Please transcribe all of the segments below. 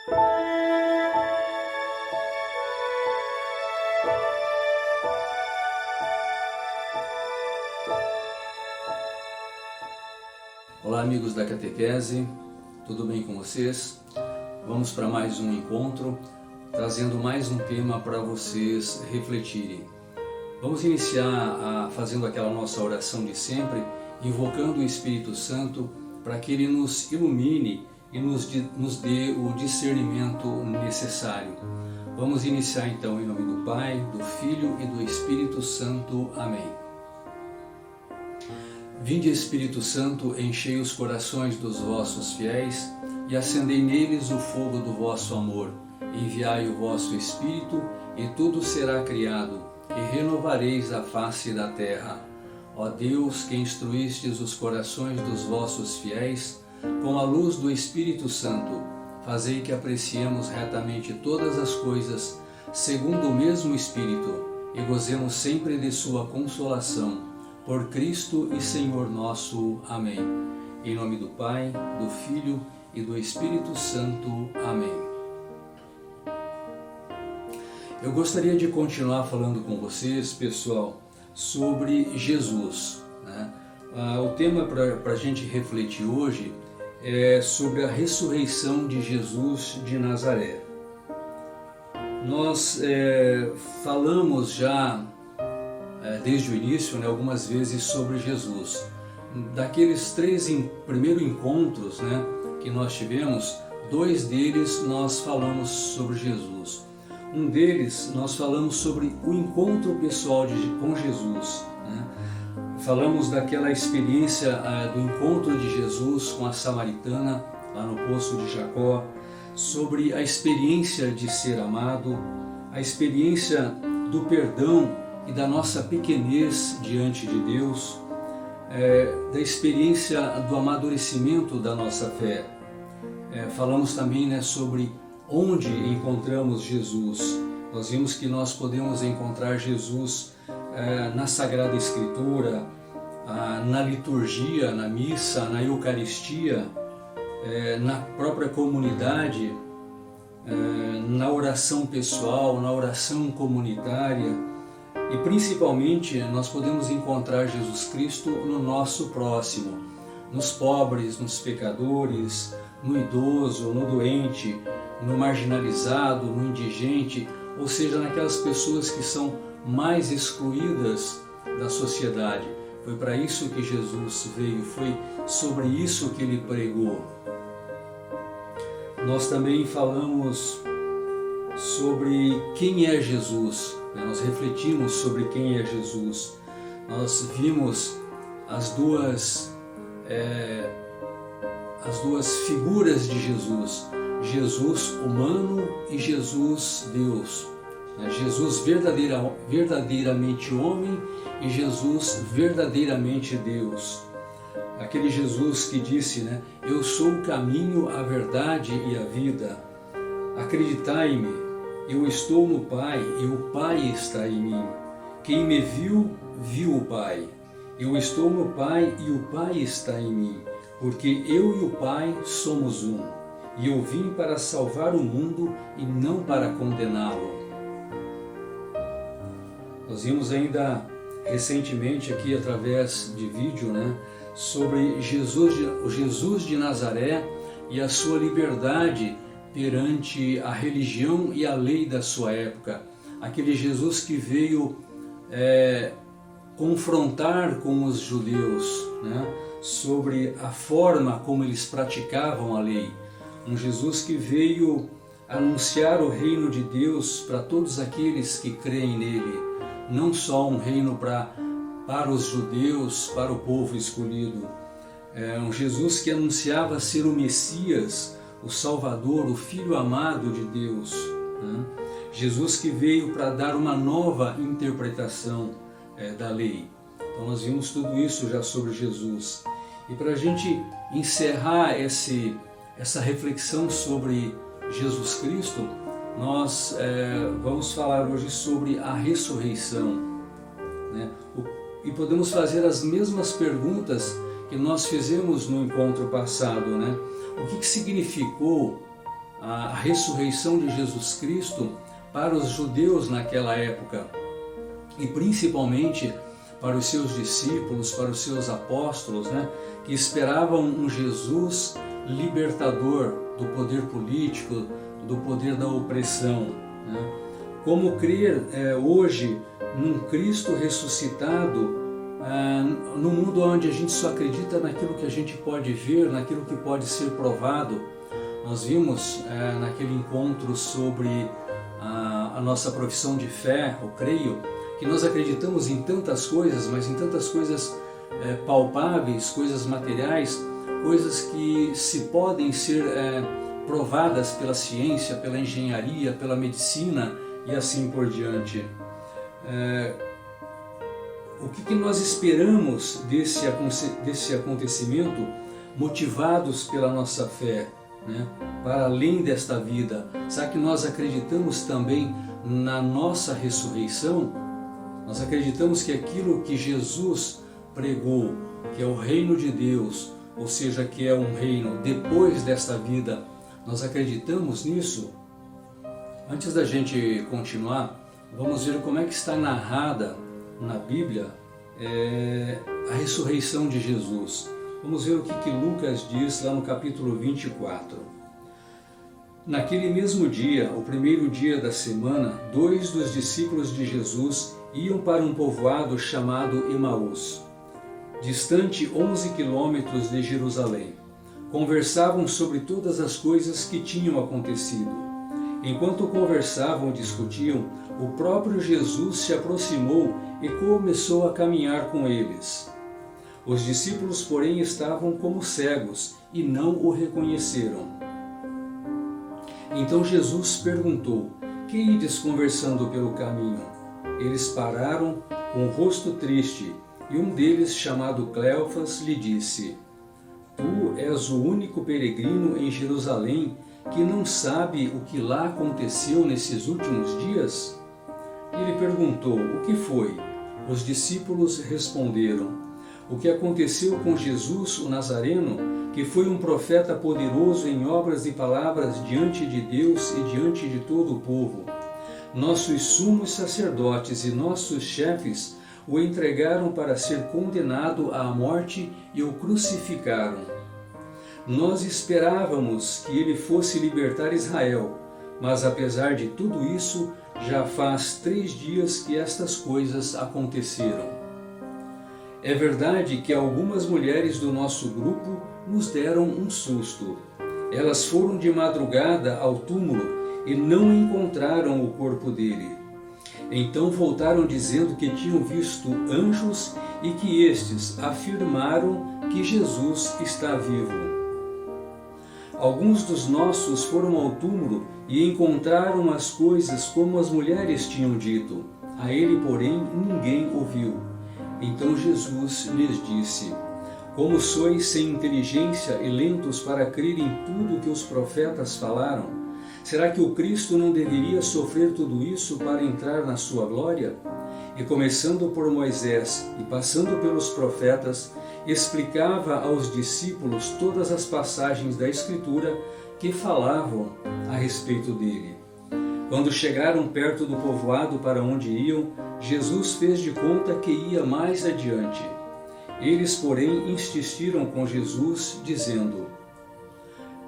Olá amigos da Catequese, tudo bem com vocês? Vamos para mais um encontro, trazendo mais um tema para vocês refletirem. Vamos iniciar fazendo aquela nossa oração de sempre, invocando o Espírito Santo para que Ele nos ilumine e nos dê o discernimento necessário. Vamos iniciar então em nome do Pai, do Filho e do Espírito Santo. Amém. Vinde, Espírito Santo, enchei os corações dos vossos fiéis e acendei neles o fogo do vosso amor. Enviai o vosso Espírito e tudo será criado, e renovareis a face da terra. Ó Deus, que instruístes os corações dos vossos fiéis, com a luz do Espírito Santo, fazei que apreciemos retamente todas as coisas, segundo o mesmo Espírito, e gozemos sempre de sua consolação. Por Cristo e Senhor nosso. Amém. Em nome do Pai, do Filho e do Espírito Santo. Amém. Eu gostaria de continuar falando com vocês, pessoal, sobre Jesus, né? O tema para a gente refletir hoje é sobre a ressurreição de Jesus de Nazaré. Nós falamos já desde o início, algumas vezes sobre Jesus. Daqueles três primeiros encontros, que nós tivemos, dois deles nós falamos sobre Jesus. Um deles nós falamos sobre o encontro pessoal com Jesus. Falamos daquela experiência do encontro de Jesus com a samaritana, lá no poço de Jacó, sobre a experiência de ser amado, a experiência do perdão e da nossa pequenez diante de Deus, da experiência do amadurecimento da nossa fé. Falamos também sobre onde encontramos Jesus. Nós vimos que nós podemos encontrar Jesus na Sagrada Escritura, na liturgia, na missa, na Eucaristia, na própria comunidade, na oração pessoal, na oração comunitária. E principalmente nós podemos encontrar Jesus Cristo no nosso próximo, nos pobres, nos pecadores, no idoso, no doente, no marginalizado, no indigente, ou seja, naquelas pessoas que são mais excluídas da sociedade. Foi para isso que Jesus veio, foi sobre isso que Ele pregou. Nós também falamos sobre quem é Jesus. Nós refletimos sobre quem é Jesus. Nós vimos as duas figuras de Jesus. Jesus humano e Jesus Deus. Jesus verdadeiramente homem e Jesus verdadeiramente Deus. Aquele Jesus que disse, eu sou o caminho, a verdade e a vida. Acreditai-me, eu estou no Pai e o Pai está em mim. Quem me viu, viu o Pai. Eu estou no Pai e o Pai está em mim, porque eu e o Pai somos um. E eu vim para salvar o mundo e não para condená-lo. Nós vimos ainda recentemente aqui através de vídeo, sobre Jesus de Nazaré e a sua liberdade perante a religião e a lei da sua época. Aquele Jesus que veio confrontar com os judeus, sobre a forma como eles praticavam a lei. Um Jesus que veio anunciar o reino de Deus para todos aqueles que creem nele. Não só um reino para os judeus, para o povo escolhido. Um Jesus que anunciava ser o Messias, o Salvador, o Filho amado de Deus. Jesus que veio para dar uma nova interpretação da lei. Então nós vimos tudo isso já sobre Jesus. E para a gente encerrar essa reflexão sobre Jesus Cristo, nós vamos falar hoje sobre a ressurreição. E podemos fazer as mesmas perguntas que nós fizemos no encontro passado. O que significou a ressurreição de Jesus Cristo para os judeus naquela época e principalmente para os seus discípulos, para os seus apóstolos, né, que esperavam um Jesus libertador do poder político, do poder da opressão. Né? Como crer hoje num Cristo ressuscitado no mundo onde a gente só acredita naquilo que a gente pode ver, naquilo que pode ser provado. Nós vimos naquele encontro sobre a nossa profissão de fé, o creio, que nós acreditamos em tantas coisas, mas em tantas coisas palpáveis, coisas materiais, coisas que se podem ser provadas pela ciência, pela engenharia, pela medicina e assim por diante. O que nós esperamos desse acontecimento, motivados pela nossa fé, né? Para além desta vida? Será que nós acreditamos também na nossa ressurreição? Nós acreditamos que aquilo que Jesus pregou, que é o reino de Deus, ou seja, que é um reino depois desta vida, nós acreditamos nisso? Antes da gente continuar, vamos ver como é que está narrada na Bíblia a ressurreição de Jesus. Vamos ver o que Lucas diz lá no capítulo 24. Naquele mesmo dia, o primeiro dia da semana, 2 dos discípulos de Jesus iam para um povoado chamado Emaús, distante 11 quilômetros de Jerusalém. Conversavam sobre todas as coisas que tinham acontecido. Enquanto conversavam e discutiam, o próprio Jesus se aproximou e começou a caminhar com eles. Os discípulos, porém, estavam como cegos e não o reconheceram. Então Jesus perguntou: "Que ides conversando pelo caminho?" Eles pararam com o rosto triste, e um deles, chamado Cleofas, lhe disse: "Tu és o único peregrino em Jerusalém que não sabe o que lá aconteceu nesses últimos dias?" Ele perguntou: "O que foi?" Os discípulos responderam: "O que aconteceu com Jesus, o Nazareno, que foi um profeta poderoso em obras e palavras diante de Deus e diante de todo o povo. Nossos sumos sacerdotes e nossos chefes o entregaram para ser condenado à morte e o crucificaram. Nós esperávamos que ele fosse libertar Israel, mas apesar de tudo isso, já faz 3 dias que estas coisas aconteceram. É verdade que algumas mulheres do nosso grupo nos deram um susto. Elas foram de madrugada ao túmulo e não encontraram o corpo dele. Então voltaram dizendo que tinham visto anjos e que estes afirmaram que Jesus está vivo. Alguns dos nossos foram ao túmulo e encontraram as coisas como as mulheres tinham dito. A ele, porém, ninguém ouviu. Então Jesus lhes disse: Como sois sem inteligência e lentos para crer em tudo que os profetas falaram? Será que o Cristo não deveria sofrer tudo isso para entrar na sua glória? E começando por Moisés e passando pelos profetas, explicava aos discípulos todas as passagens da Escritura que falavam a respeito dele. Quando chegaram perto do povoado para onde iam, Jesus fez de conta que ia mais adiante. Eles, porém, insistiram com Jesus, dizendo: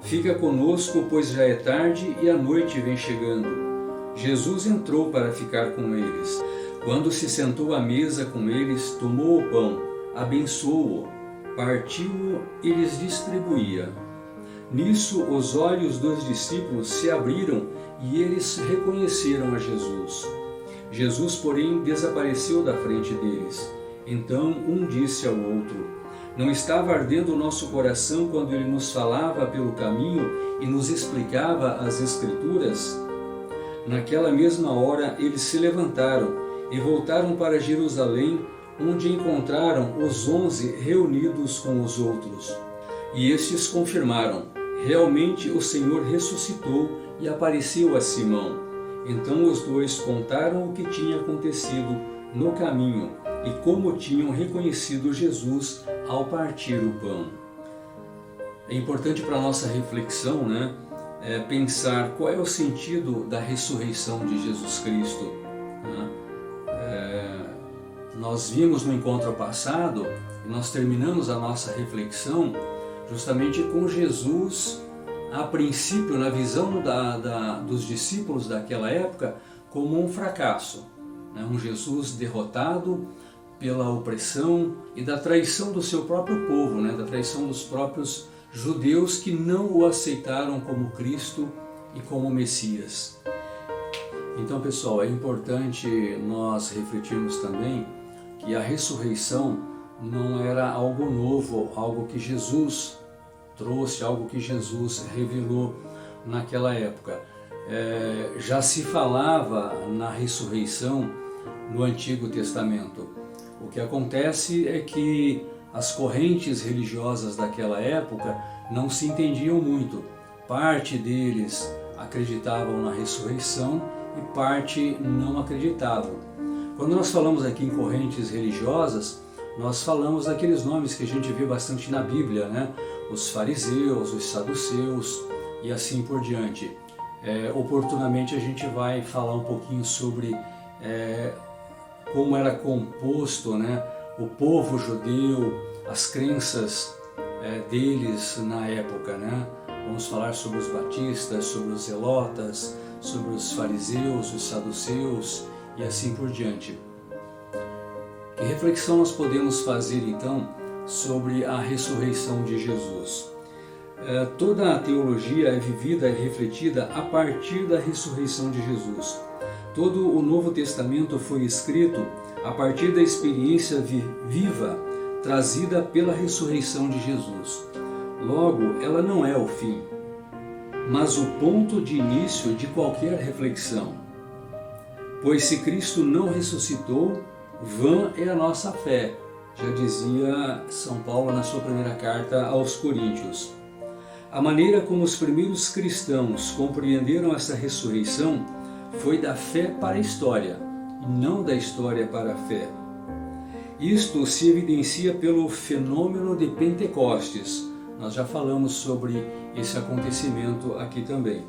Fica conosco, pois já é tarde e a noite vem chegando. Jesus entrou para ficar com eles. Quando se sentou à mesa com eles, tomou o pão, abençoou-o, partiu-o e lhes distribuía. Nisso, os olhos dos discípulos se abriram e eles reconheceram a Jesus. Jesus, porém, desapareceu da frente deles. Então um disse ao outro: Não estava ardendo o nosso coração quando ele nos falava pelo caminho e nos explicava as Escrituras? Naquela mesma hora eles se levantaram e voltaram para Jerusalém, onde encontraram os 11 reunidos com os outros. E estes confirmaram: Realmente o Senhor ressuscitou e apareceu a Simão. Então os dois contaram o que tinha acontecido no caminho e como tinham reconhecido Jesus ao partir o pão. É importante para a nossa reflexão, né? pensar qual é o sentido da ressurreição de Jesus Cristo. Nós vimos no encontro passado, e nós terminamos a nossa reflexão justamente com Jesus, a princípio, na visão dos discípulos daquela época, como um fracasso, um Jesus derrotado pela opressão e da traição do seu próprio povo, da traição dos próprios judeus que não o aceitaram como Cristo e como Messias. Então, pessoal, é importante nós refletirmos também que a ressurreição não era algo novo, algo que Jesus trouxe, algo que Jesus revelou naquela época. Já se falava na ressurreição no Antigo Testamento. O que acontece é que as correntes religiosas daquela época não se entendiam muito. Parte deles acreditavam na ressurreição e parte não acreditavam. Quando nós falamos aqui em correntes religiosas, nós falamos daqueles nomes que a gente vê bastante na Bíblia, Os fariseus, os saduceus e assim por diante. Oportunamente a gente vai falar um pouquinho sobre como era composto o povo judeu, as crenças deles na época. Vamos falar sobre os batistas, sobre os zelotas, sobre os fariseus, os saduceus e assim por diante. Que reflexão nós podemos fazer então sobre a ressurreição de Jesus? Toda a teologia é vivida e refletida a partir da ressurreição de Jesus. Todo o Novo Testamento foi escrito a partir da experiência viva trazida pela ressurreição de Jesus. Logo, ela não é o fim, mas o ponto de início de qualquer reflexão. Pois se Cristo não ressuscitou, vã é a nossa fé, já dizia São Paulo na sua primeira carta aos Coríntios. A maneira como os primeiros cristãos compreenderam essa ressurreição foi da fé para a história, e não da história para a fé. Isto se evidencia pelo fenômeno de Pentecostes. Nós já falamos sobre esse acontecimento aqui também.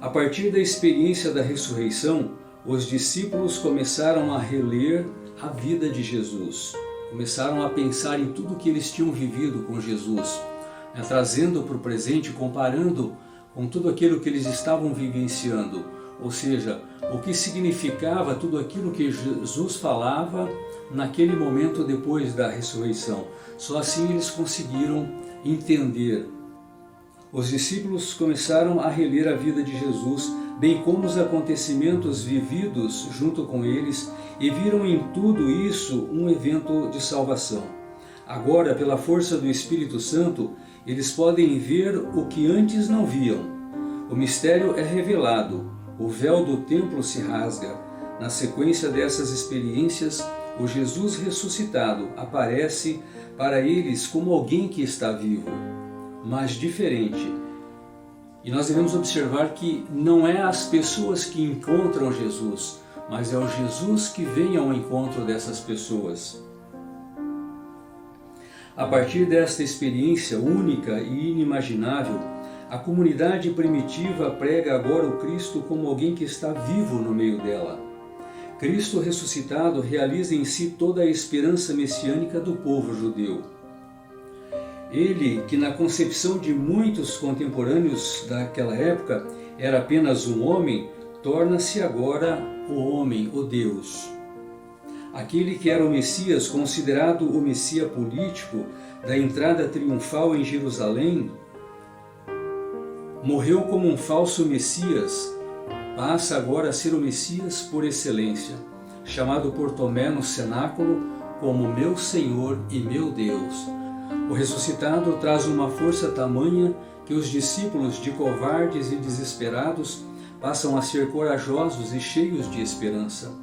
A partir da experiência da ressurreição, os discípulos começaram a reler a vida de Jesus. Começaram a pensar em tudo que eles tinham vivido com Jesus, trazendo para o presente, comparando com tudo aquilo que eles estavam vivenciando. Ou seja, o que significava tudo aquilo que Jesus falava naquele momento depois da ressurreição. Só assim eles conseguiram entender. Os discípulos começaram a reler a vida de Jesus, bem como os acontecimentos vividos junto com eles, e viram em tudo isso um evento de salvação. Agora, pela força do Espírito Santo, eles podem ver o que antes não viam. O mistério é revelado, o véu do templo se rasga. Na sequência dessas experiências, o Jesus ressuscitado aparece para eles como alguém que está vivo, mas diferente. E nós devemos observar que não é as pessoas que encontram Jesus, mas é o Jesus que vem ao encontro dessas pessoas. A partir desta experiência única e inimaginável, a comunidade primitiva prega agora o Cristo como alguém que está vivo no meio dela. Cristo ressuscitado realiza em si toda a esperança messiânica do povo judeu. Ele, que na concepção de muitos contemporâneos daquela época era apenas um homem, torna-se agora o homem, o Deus. Aquele que era o Messias, considerado o Messias político da entrada triunfal em Jerusalém, morreu como um falso Messias, passa agora a ser o Messias por excelência, chamado por Tomé no cenáculo como meu Senhor e meu Deus. O ressuscitado traz uma força tamanha que os discípulos, de covardes e desesperados, passam a ser corajosos e cheios de esperança.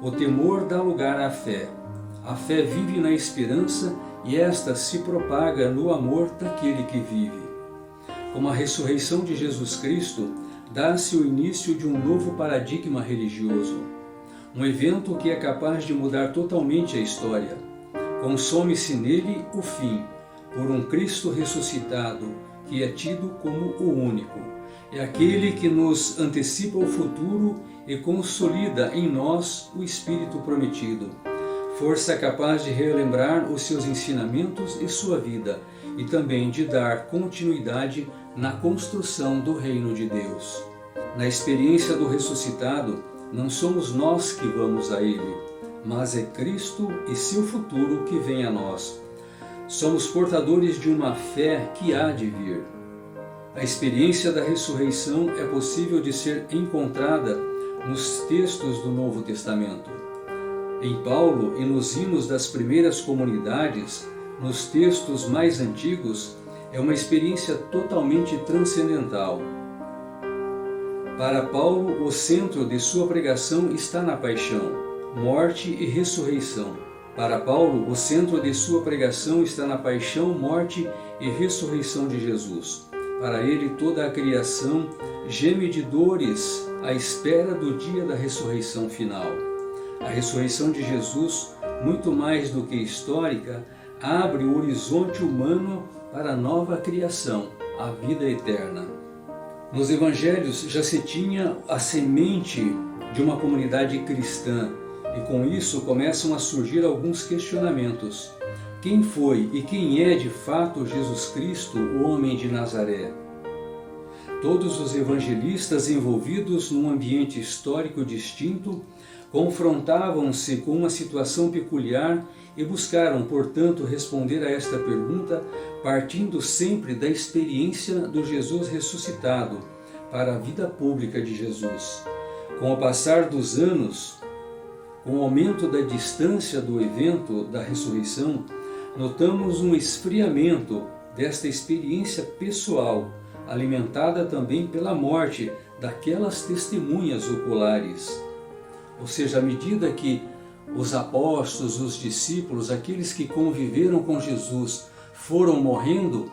O temor dá lugar à fé. A fé vive na esperança e esta se propaga no amor daquele que vive. Com a ressurreição de Jesus Cristo, dá-se o início de um novo paradigma religioso. Um evento que é capaz de mudar totalmente a história. Consome-se nele o fim, por um Cristo ressuscitado, que é tido como o único. É aquele que nos antecipa o futuro e consolida em nós o Espírito prometido. Força capaz de relembrar os seus ensinamentos e sua vida, e também de dar continuidade na construção do reino de Deus. Na experiência do ressuscitado, não somos nós que vamos a Ele, mas é Cristo e seu futuro que vem a nós. Somos portadores de uma fé que há de vir. A experiência da ressurreição é possível de ser encontrada nos textos do Novo Testamento. Em Paulo e nos hinos das primeiras comunidades, nos textos mais antigos, é uma experiência totalmente transcendental. Para Paulo, o centro de sua pregação está na paixão, morte e ressurreição. Para Paulo, o centro de sua pregação está na paixão, morte e ressurreição de Jesus. Para ele, toda a criação geme de dores à espera do dia da ressurreição final. A ressurreição de Jesus, muito mais do que histórica, abre o horizonte humano para a nova criação, a vida eterna. Nos evangelhos já se tinha a semente de uma comunidade cristã e com isso começam a surgir alguns questionamentos. Quem foi e quem é de fato Jesus Cristo, o homem de Nazaré? Todos os evangelistas envolvidos num ambiente histórico distinto confrontavam-se com uma situação peculiar e buscaram, portanto, responder a esta pergunta partindo sempre da experiência do Jesus ressuscitado para a vida pública de Jesus. Com o passar dos anos, com o aumento da distância do evento da ressurreição, notamos um esfriamento desta experiência pessoal, alimentada também pela morte daquelas testemunhas oculares. Ou seja, à medida que os apóstolos, os discípulos, aqueles que conviveram com Jesus foram morrendo,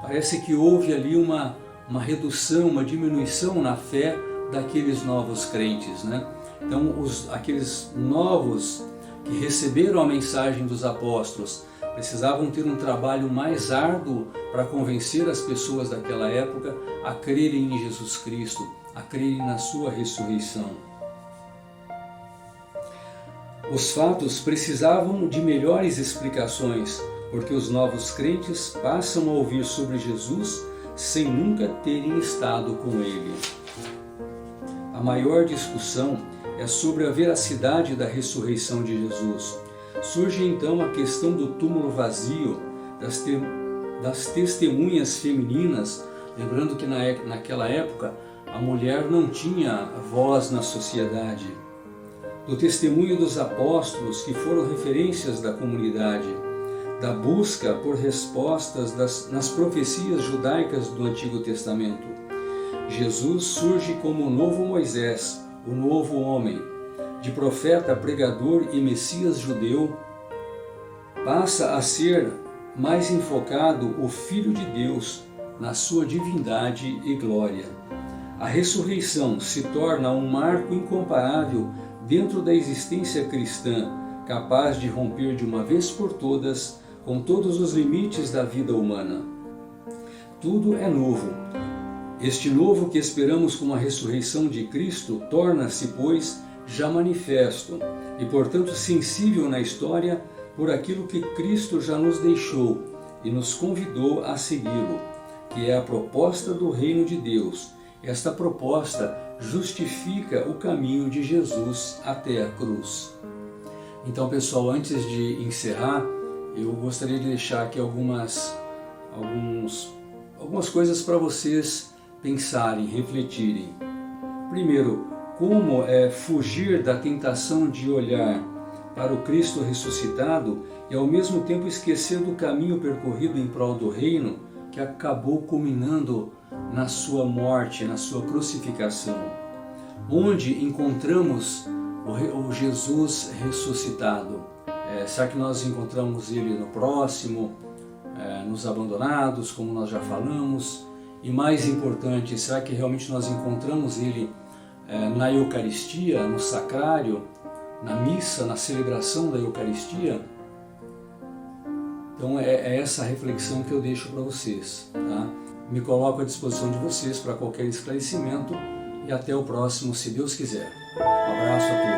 parece que houve ali uma redução, uma diminuição na fé daqueles novos crentes, né? Então, aqueles novos que receberam a mensagem dos apóstolos precisavam ter um trabalho mais árduo para convencer as pessoas daquela época a crerem em Jesus Cristo, a crerem na sua ressurreição. Os fatos precisavam de melhores explicações, porque os novos crentes passam a ouvir sobre Jesus sem nunca terem estado com ele. A maior discussão é sobre a veracidade da ressurreição de Jesus. Surge então a questão do túmulo vazio, das testemunhas femininas, lembrando que naquela época a mulher não tinha voz na sociedade. Do testemunho dos apóstolos, que foram referências da comunidade, da busca por respostas nas profecias judaicas do Antigo Testamento. Jesus surge como o novo Moisés, o novo homem. De profeta, pregador e Messias judeu, passa a ser mais enfocado o Filho de Deus na sua divindade e glória. A ressurreição se torna um marco incomparável dentro da existência cristã, capaz de romper de uma vez por todas com todos os limites da vida humana. Tudo é novo. Este novo que esperamos com a ressurreição de Cristo torna-se, pois, já manifesto e, portanto, sensível na história por aquilo que Cristo já nos deixou e nos convidou a segui-lo, que é a proposta do reino de Deus. Esta proposta justifica o caminho de Jesus até a cruz. Então, pessoal, antes de encerrar, eu gostaria de deixar aqui algumas coisas para vocês pensarem, refletirem. Primeiro, como fugir da tentação de olhar para o Cristo ressuscitado e ao mesmo tempo esquecer do caminho percorrido em prol do reino que acabou culminando na sua morte, na sua crucificação. Onde encontramos o Jesus ressuscitado? Será que nós encontramos Ele no próximo, nos abandonados, como nós já falamos? E mais importante, será que realmente nós encontramos Ele na Eucaristia, no sacrário, na missa, na celebração da Eucaristia? Então é essa reflexão que eu deixo para vocês, tá? Me coloco à disposição de vocês para qualquer esclarecimento e até o próximo, se Deus quiser. Um abraço a todos.